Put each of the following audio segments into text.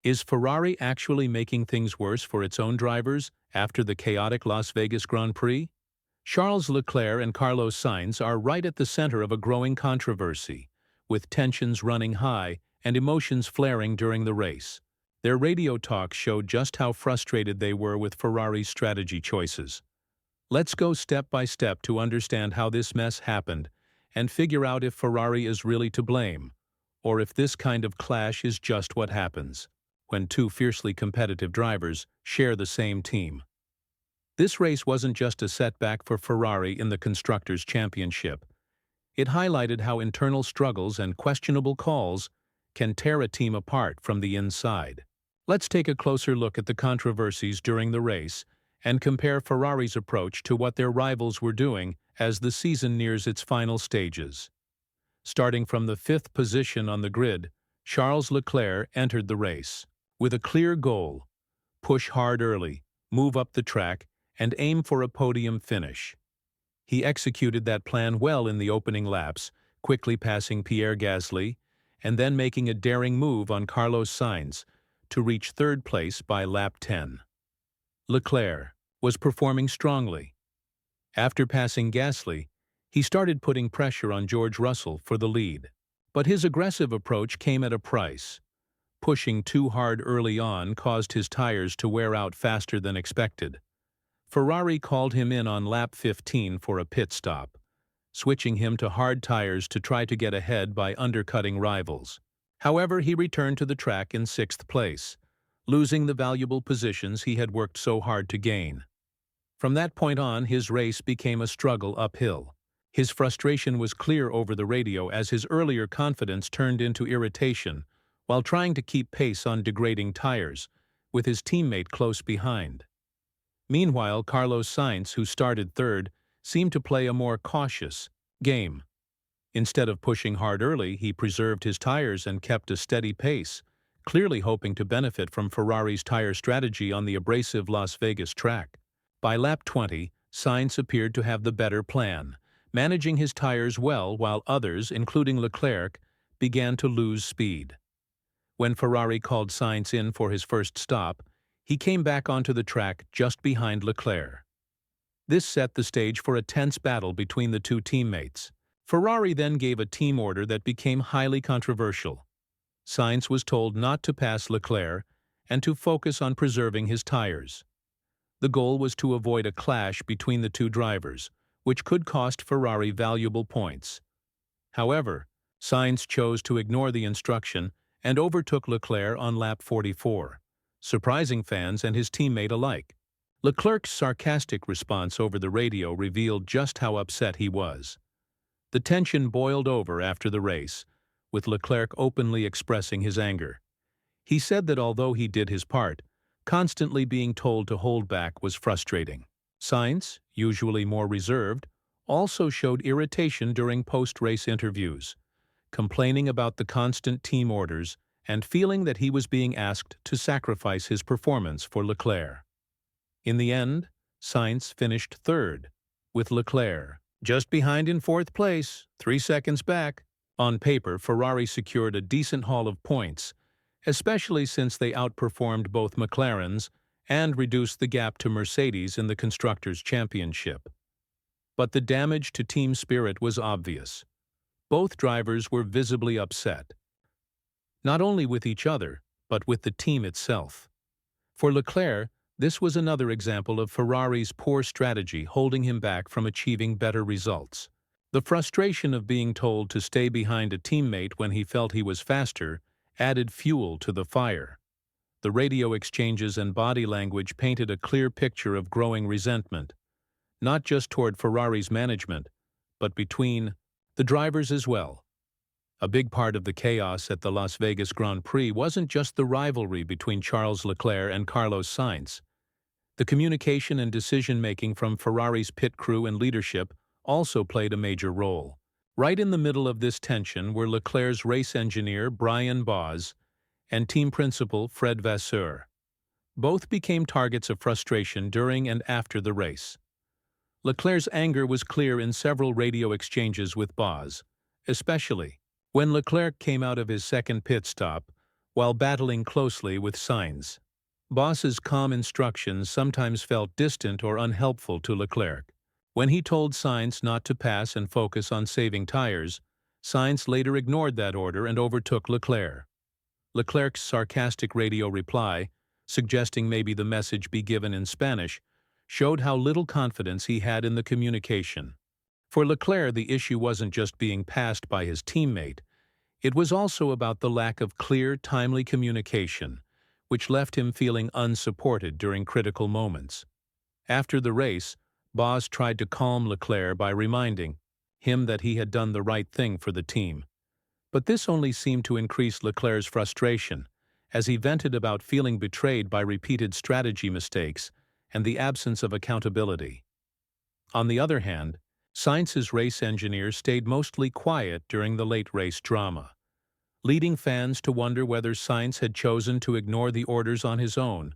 Is Ferrari actually making things worse for its own drivers after the chaotic Las Vegas Grand Prix? Charles Leclerc and Carlos Sainz are right at the center of a growing controversy, with tensions running high and emotions flaring during the race. Their radio talks showed just how frustrated they were with Ferrari's strategy choices. Let's go step by step to understand how this mess happened and figure out if Ferrari is really to blame, or if this kind of clash is just what happens when two fiercely competitive drivers share the same team. This race wasn't just a setback for Ferrari in the Constructors' Championship. It highlighted how internal struggles and questionable calls can tear a team apart from the inside. Let's take a closer look at the controversies during the race and compare Ferrari's approach to what their rivals were doing as the season nears its final stages. Starting from the fifth position on the grid, Charles Leclerc entered the race with a clear goal: push hard early, move up the track, and aim for a podium finish. He executed that plan well in the opening laps, quickly passing Pierre Gasly and then making a daring move on Carlos Sainz to reach third place by lap 10. Leclerc was performing strongly. After passing Gasly, he started putting pressure on George Russell for the lead. But his aggressive approach came at a price. Pushing too hard early on caused his tires to wear out faster than expected. Ferrari called him in on lap 15 for a pit stop, switching him to hard tires to try to get ahead by undercutting rivals. However, he returned to the track in sixth place, losing the valuable positions he had worked so hard to gain. From that point on, his race became a struggle uphill. His frustration was clear over the radio as his earlier confidence turned into irritation while trying to keep pace on degrading tires, with his teammate close behind. Meanwhile, Carlos Sainz, who started third, seemed to play a more cautious game. Instead of pushing hard early, he preserved his tires and kept a steady pace, clearly hoping to benefit from Ferrari's tire strategy on the abrasive Las Vegas track. By lap 20, Sainz appeared to have the better plan, managing his tires well while others, including Leclerc, began to lose speed. When Ferrari called Sainz in for his first stop, he came back onto the track just behind Leclerc. This set the stage for a tense battle between the two teammates. Ferrari then gave a team order that became highly controversial. Sainz was told not to pass Leclerc and to focus on preserving his tires. The goal was to avoid a clash between the two drivers, which could cost Ferrari valuable points. However, Sainz chose to ignore the instruction and overtook Leclerc on lap 44, surprising fans and his teammate alike. Leclerc's sarcastic response over the radio revealed just how upset he was. The tension boiled over after the race, with Leclerc openly expressing his anger. He said that although he did his part, constantly being told to hold back was frustrating. Sainz, usually more reserved, also showed irritation during post-race interviews, complaining about the constant team orders and feeling that he was being asked to sacrifice his performance for Leclerc. In the end, Sainz finished third, with Leclerc just behind in fourth place, 3 seconds back. On paper, Ferrari secured a decent haul of points, especially since they outperformed both McLarens and reduced the gap to Mercedes in the Constructors' Championship. But the damage to team spirit was obvious. Both drivers were visibly upset, not only with each other, but with the team itself. For Leclerc, this was another example of Ferrari's poor strategy holding him back from achieving better results. The frustration of being told to stay behind a teammate when he felt he was faster added fuel to the fire. The radio exchanges and body language painted a clear picture of growing resentment, not just toward Ferrari's management, but between the drivers as well. A big part of the chaos at the Las Vegas Grand Prix wasn't just the rivalry between Charles Leclerc and Carlos Sainz. The communication and decision-making from Ferrari's pit crew and leadership also played a major role. Right in the middle of this tension were Leclerc's race engineer Brian Boz and team principal Fred Vasseur. Both became targets of frustration during and after the race. Leclerc's anger was clear in several radio exchanges with Boz, especially when Leclerc came out of his second pit stop, while battling closely with Sainz. Boss's calm instructions sometimes felt distant or unhelpful to Leclerc. When he told Sainz not to pass and focus on saving tires, Sainz later ignored that order and overtook Leclerc. Leclerc's sarcastic radio reply, suggesting maybe the message be given in Spanish, showed how little confidence he had in the communication. For Leclerc, the issue wasn't just being passed by his teammate. It was also about the lack of clear, timely communication, which left him feeling unsupported during critical moments. After the race, Boss tried to calm Leclerc by reminding him that he had done the right thing for the team. But this only seemed to increase Leclerc's frustration, as he vented about feeling betrayed by repeated strategy mistakes and the absence of accountability. On the other hand, Sainz's race engineer stayed mostly quiet during the late race drama, leading fans to wonder whether Sainz had chosen to ignore the orders on his own,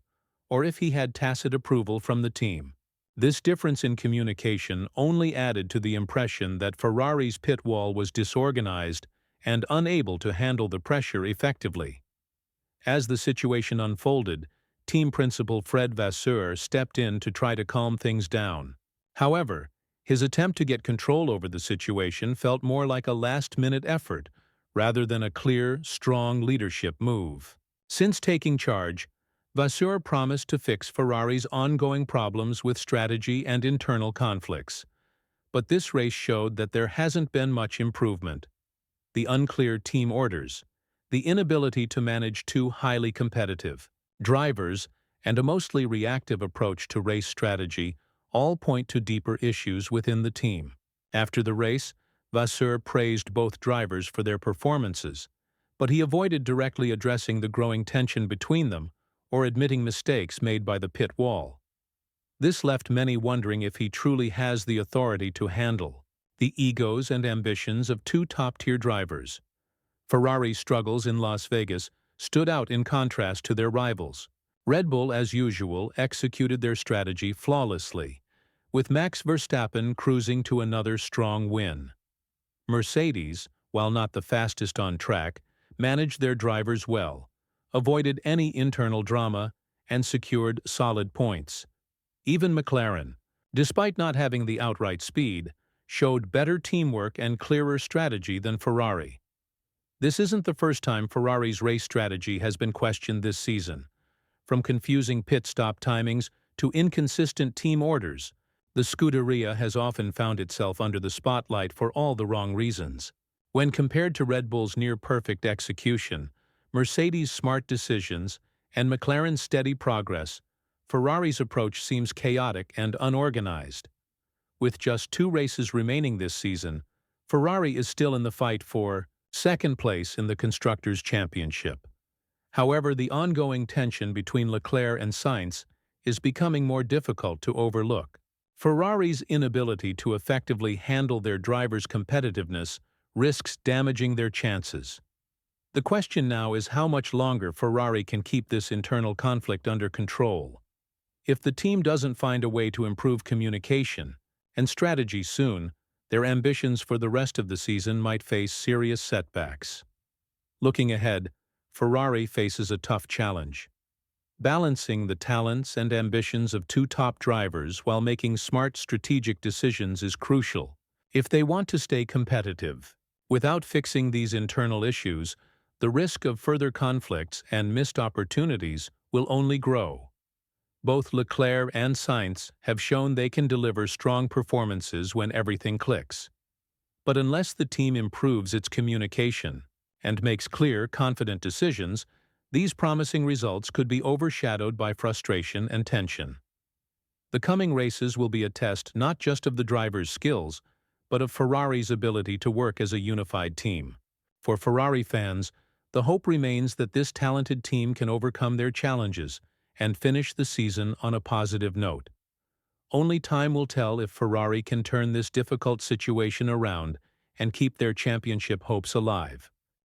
or if he had tacit approval from the team. This difference in communication only added to the impression that Ferrari's pit wall was disorganized and unable to handle the pressure effectively. As the situation unfolded, team principal Fred Vasseur stepped in to try to calm things down. However, his attempt to get control over the situation felt more like a last-minute effort rather than a clear, strong leadership move. Since taking charge, Vasseur promised to fix Ferrari's ongoing problems with strategy and internal conflicts. But this race showed that there hasn't been much improvement. The unclear team orders, the inability to manage two highly competitive drivers, and a mostly reactive approach to race strategy all point to deeper issues within the team. After the race, Vasseur praised both drivers for their performances, but he avoided directly addressing the growing tension between them or admitting mistakes made by the pit wall. This left many wondering if he truly has the authority to handle the egos and ambitions of two top-tier drivers. Ferrari's struggles in Las Vegas stood out in contrast to their rivals. Red Bull, as usual, executed their strategy flawlessly, with Max Verstappen cruising to another strong win. Mercedes, while not the fastest on track, managed their drivers well, avoided any internal drama, and secured solid points. Even McLaren, despite not having the outright speed, showed better teamwork and clearer strategy than Ferrari. This isn't the first time Ferrari's race strategy has been questioned this season. From confusing pit stop timings to inconsistent team orders, the Scuderia has often found itself under the spotlight for all the wrong reasons. When compared to Red Bull's near-perfect execution, Mercedes' smart decisions, and McLaren's steady progress, Ferrari's approach seems chaotic and unorganized. With just 2 races remaining this season, Ferrari is still in the fight for second place in the Constructors' Championship. However, the ongoing tension between Leclerc and Sainz is becoming more difficult to overlook. Ferrari's inability to effectively handle their drivers' competitiveness risks damaging their chances. The question now is how much longer Ferrari can keep this internal conflict under control. If the team doesn't find a way to improve communication and strategy soon, their ambitions for the rest of the season might face serious setbacks. Looking ahead, Ferrari faces a tough challenge. Balancing the talents and ambitions of 2 top drivers while making smart strategic decisions is crucial if they want to stay competitive. Without fixing these internal issues, the risk of further conflicts and missed opportunities will only grow. Both Leclerc and Sainz have shown they can deliver strong performances when everything clicks. But unless the team improves its communication and makes clear, confident decisions, these promising results could be overshadowed by frustration and tension. The coming races will be a test not just of the drivers' skills, but of Ferrari's ability to work as a unified team. For Ferrari fans, the hope remains that this talented team can overcome their challenges and finish the season on a positive note. Only time will tell if Ferrari can turn this difficult situation around and keep their championship hopes alive.